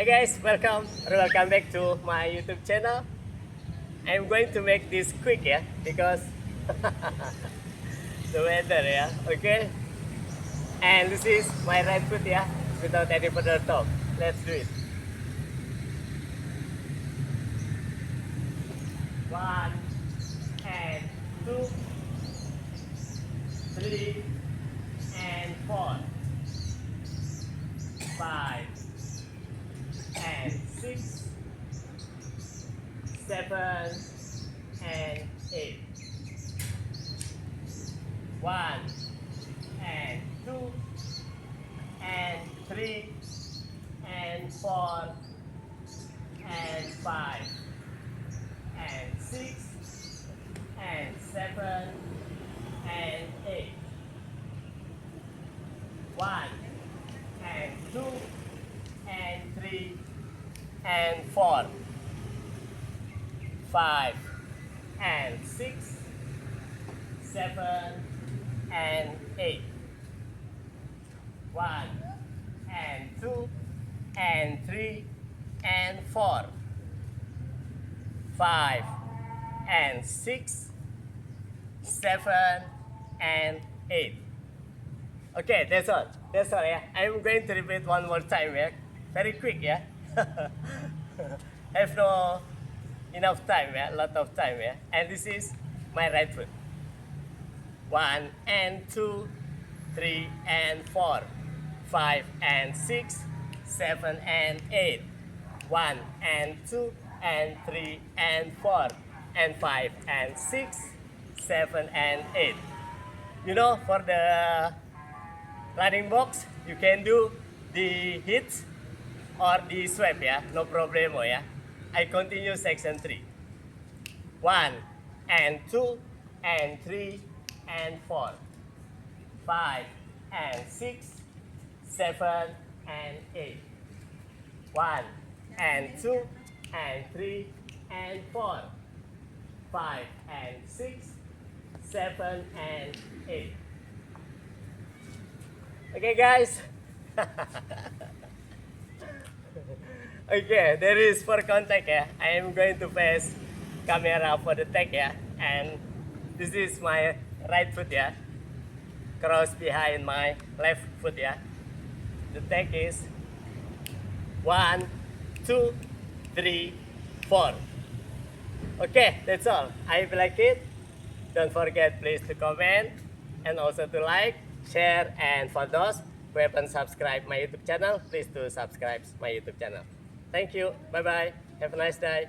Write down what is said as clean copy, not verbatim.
Hey guys, welcome back to my YouTube channel. I'm going to make this quick, yeah, because the weather, yeah, okay. And this is my right foot, yeah, without any further talk. Let's do it. 1 and 2, 3 and 4, 5 and 6, 7 and 8. 1 and 2 and 3 and 4 and 5 and 6 and 7 and 8. 1 and 2 and 3 and 4, 5 and 6, 7 and 8. 1 and 2 and 3 and 4, 5 and 6, 7 and 8. Okay, that's all. That's all, yeah. I'm going to repeat one more time, yeah. Very quick, yeah. Have no enough time, yeah. Lot of time, yeah. And this is my right foot. 1 and 2, 3 and 4, 5 and 6, 7 and 8. 1 and 2 and 3 and 4 and 5 and 6, 7 and 8. You know, for the running box, you can do the hits or the sweep, yeah, no problemo, yeah. I continue section 3. 1 and 2 and 3 and 4, 5 and 6, 7 and 8. 1 and 2 and 3 and 4, 5 and 6, 7 and 8. Okay, guys. Okay, there is for contact, yeah. I am going to face camera for the tag, yeah. And this is my right foot, yeah. Cross behind my left foot, yeah. The tag is 1, 2, 3, 4. Okay, that's all. I hope you like it. Don't forget, please, to comment and also to like, share, and for those who haven't subscribed my YouTube channel, please do subscribe my YouTube channel. Thank you. Bye-bye. Have a nice day.